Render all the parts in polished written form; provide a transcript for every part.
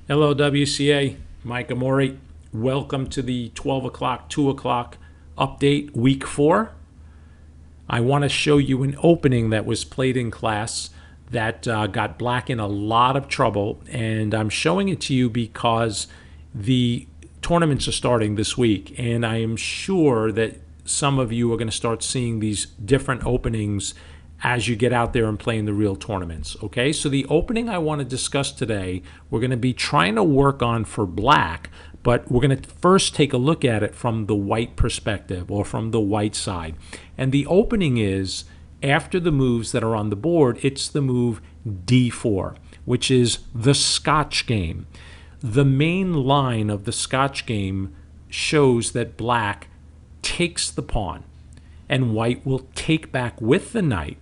Hello, WCA. Mike Amori. Welcome to the 12 o'clock, 2 o'clock update, week 4. I want to show you an opening that was played in class that got black in a lot of trouble. And I'm showing it to you because the tournaments are starting this week. And I am sure that some of you are going to start seeing these different openings as you get out there and play in the real tournaments. Okay, so the opening I want to discuss today, we're going to be trying to work on for black, but we're going to first take a look at it from the white perspective, or from the white side. And the opening is, after the moves that are on the board, it's the move d4, which is the Scotch game. The main line of the Scotch game shows that black takes the pawn and white will take back with the knight.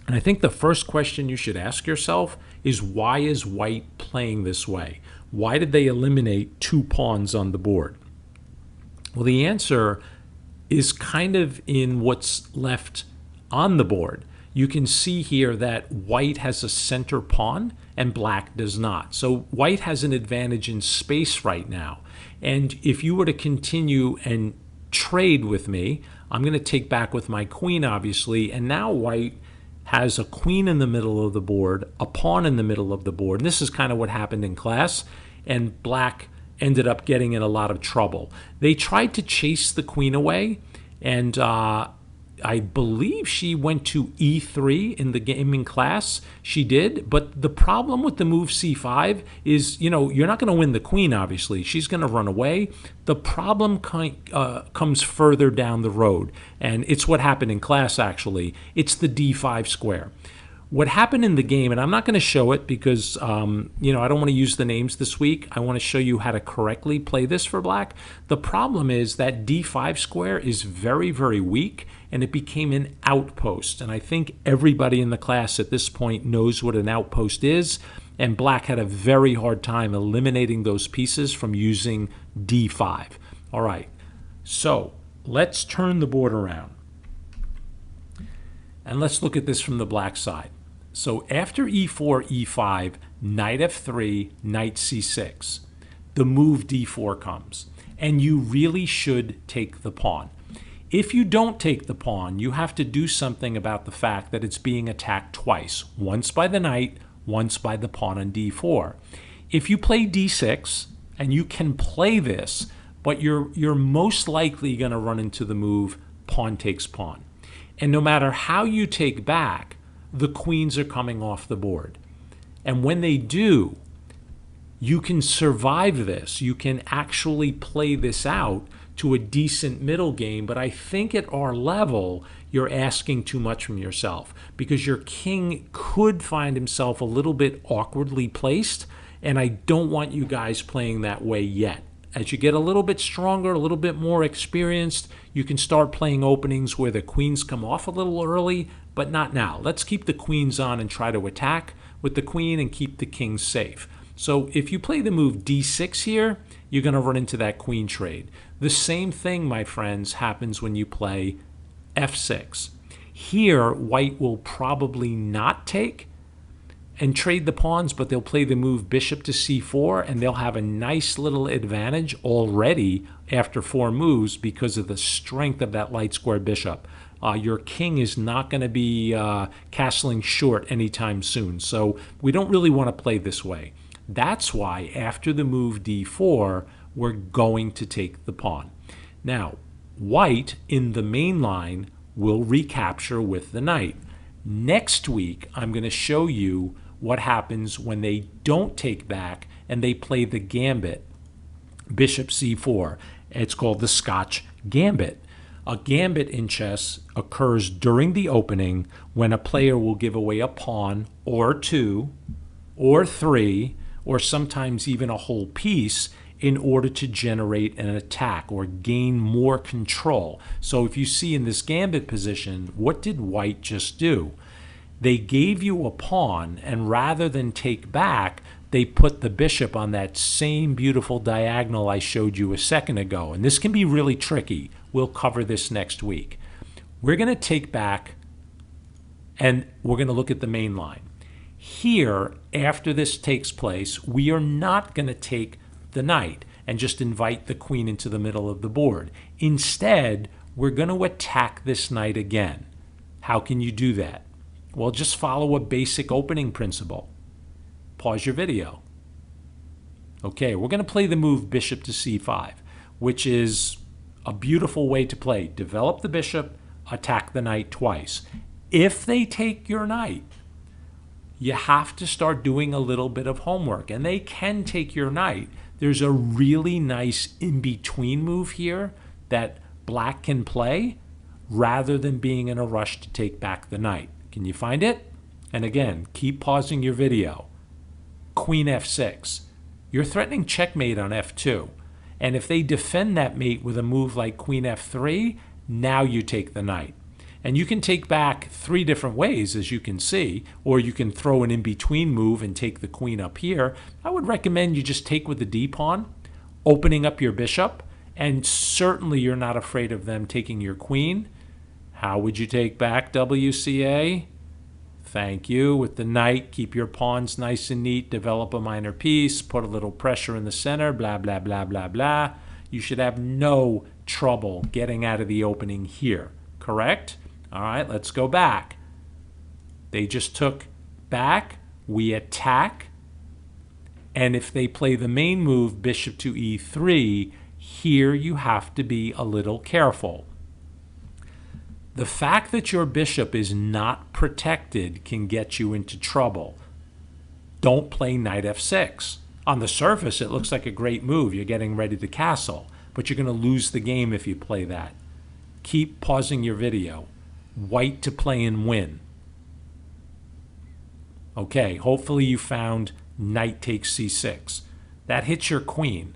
And I think the first question you should ask yourself is, why is white playing this way? Why did they eliminate 2 pawns on the board? Well, the answer is kind of in what's left on the board. You can see here that white has a center pawn and black does not. So white has an advantage in space right now. And if you were to continue and trade with me, I'm going to take back with my queen, obviously, and now white has a queen in the middle of the board, a pawn in the middle of the board. And this is kind of what happened in class, and black ended up getting in a lot of trouble. They tried to chase the queen away, and I believe she went to e3 in the game in class. She did, but the problem with the move c5 is, you're not going to win the queen, obviously. She's going to run away. The problem comes further down the road, and it's what happened in class, actually. It's the d5 square. What happened in the game, and I'm not going to show it because, I don't want to use the names this week. I want to show you how to correctly play this for black. The problem is that d5 square is very, very weak, and it became an outpost. And I think everybody in the class at this point knows what an outpost is, and black had a very hard time eliminating those pieces from using d5. All right, so let's turn the board around, and let's look at this from the black side. So after e4, e5, knight f3, knight c6, the move d4 comes, and you really should take the pawn. If you don't take the pawn, you have to do something about the fact that it's being attacked twice, once by the knight, once by the pawn on d4. If you play d6, and you can play this, but you're most likely going to run into the move pawn takes pawn. And no matter how you take back, the queens are coming off the board. And when they do, you can survive this. You can actually play this out to a decent middle game, but I think at our level, you're asking too much from yourself, because your king could find himself a little bit awkwardly placed, and I don't want you guys playing that way yet. As you get a little bit stronger, a little bit more experienced, you can start playing openings where the queens come off a little early, but not now. Let's keep the queens on and try to attack with the queen and keep the king safe. So if you play the move d6 here, you're going to run into that queen trade. The same thing, my friends, happens when you play f6. Here, white will probably not take and trade the pawns, but they'll play the move bishop to c4, and they'll have a nice little advantage already after 4 moves because of the strength of that light square bishop. Your king is not going to be castling short anytime soon, so we don't really want to play this way. That's why after the move d4, we're going to take the pawn. Now, white in the main line will recapture with the knight. Next week, I'm going to show you what happens when they don't take back and they play the gambit, bishop c4. It's called the Scotch Gambit. A gambit in chess occurs during the opening when a player will give away a pawn or 2 or 3 or sometimes even a whole piece in order to generate an attack or gain more control. So if you see in this gambit position, what did white just do? They gave you a pawn, and rather than take back, they put the bishop on that same beautiful diagonal I showed you a second ago. And this can be really tricky. We'll cover this next week. We're going to take back, and we're going to look at the main line. Here, after this takes place, we are not going to take the knight and just invite the queen into the middle of the board. Instead, we're going to attack this knight again. How can you do that? Well, just follow a basic opening principle. Pause your video. Okay, we're going to play the move bishop to c5, which is a beautiful way to play. Develop the bishop, attack the knight twice. If they take your knight, you have to start doing a little bit of homework, and they can take your knight. There's a really nice in-between move here that black can play rather than being in a rush to take back the knight. Can you find it? And again, keep pausing your video. Queen f6. You're threatening checkmate on f2. And if they defend that mate with a move like queen f3, now you take the knight. And you can take back 3 different ways, as you can see, or you can throw an in-between move and take the queen up here. I would recommend you just take with the d-pawn, opening up your bishop, and certainly you're not afraid of them taking your queen. How would you take back WCA? Thank you. With the knight, keep your pawns nice and neat, develop a minor piece, put a little pressure in the center, blah, blah, blah, blah, blah. You should have no trouble getting out of the opening here, correct? All right, let's go back. They just took back, we attack, and if they play the main move, bishop to e3, here you have to be a little careful. The fact that your bishop is not protected can get you into trouble. Don't play knight f6. On the surface, it looks like a great move. You're getting ready to castle, but you're going to lose the game if you play that. Keep pausing your video. White to play and win. Okay, hopefully you found knight takes c6. That hits your queen.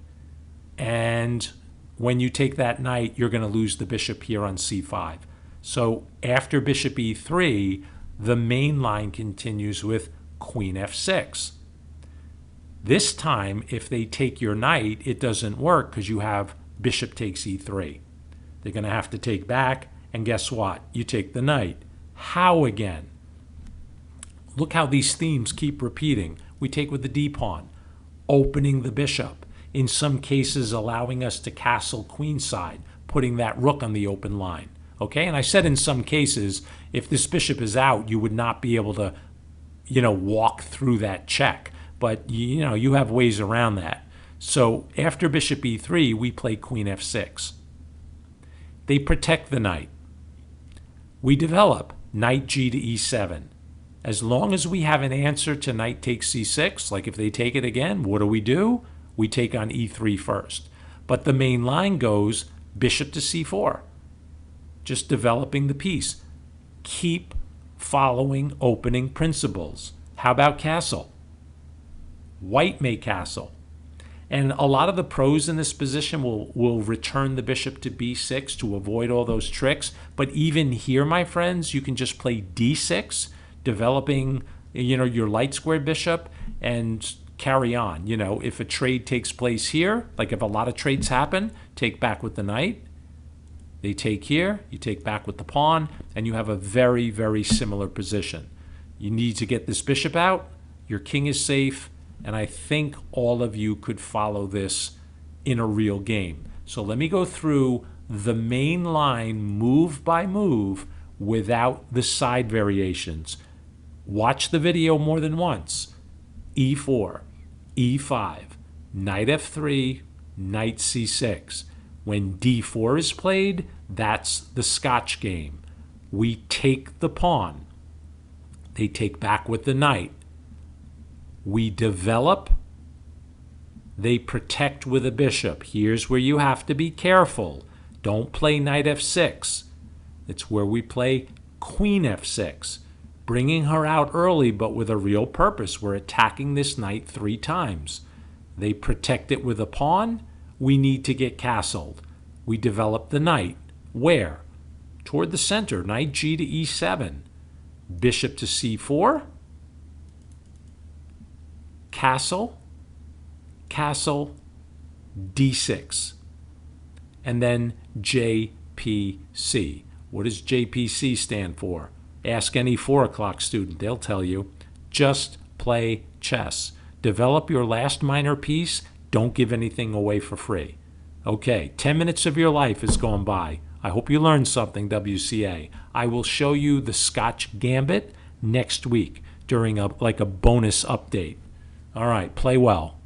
And when you take that knight, you're going to lose the bishop here on c5. So after bishop e3, the main line continues with queen f6. This time, if they take your knight, it doesn't work because you have bishop takes e3. They're going to have to take back, and guess what? You take the knight. How again? Look how these themes keep repeating. We take with the d-pawn, opening the bishop, in some cases allowing us to castle queenside, putting that rook on the open line. Okay, and I said in some cases, if this bishop is out, you would not be able to, walk through that check. But, you have ways around that. So after bishop e3, we play queen f6. They protect the knight. We develop knight g to e7. As long as we have an answer to knight takes c6, like if they take it again, what do? We take on e3 first. But the main line goes bishop to c4. Just developing the piece. Keep following opening principles. How about castle? White may castle. And a lot of the pros in this position will return the bishop to b6 to avoid all those tricks. But even here, my friends, you can just play d6, developing your light square bishop, and carry on. If a trade takes place here, like if a lot of trades happen, take back with the knight. They take here, you take back with the pawn, and you have a very, very similar position. You need to get this bishop out. Your king is safe. And I think all of you could follow this in a real game. So let me go through the main line move by move without the side variations. Watch the video more than once. e4, e5, knight f3, knight c6. When d4 is played, that's the Scotch game. We take the pawn. They take back with the knight. We develop, they protect with a bishop. Here's where you have to be careful. Don't play knight f6. It's where we play queen f6, bringing her out early but with a real purpose. We're attacking this knight 3 times. They protect it with a pawn. We need to get castled. We develop the knight. Where? Toward the center. Knight g to e7. Bishop to c4. Castle, castle, d6, and then JPC. What does JPC stand for? Ask any 4 o'clock student. They'll tell you. Just play chess. Develop your last minor piece. Don't give anything away for free. Okay, 10 minutes of your life has gone by. I hope you learned something, WCA. I will show you the Scotch Gambit next week during a bonus update. All right, play well.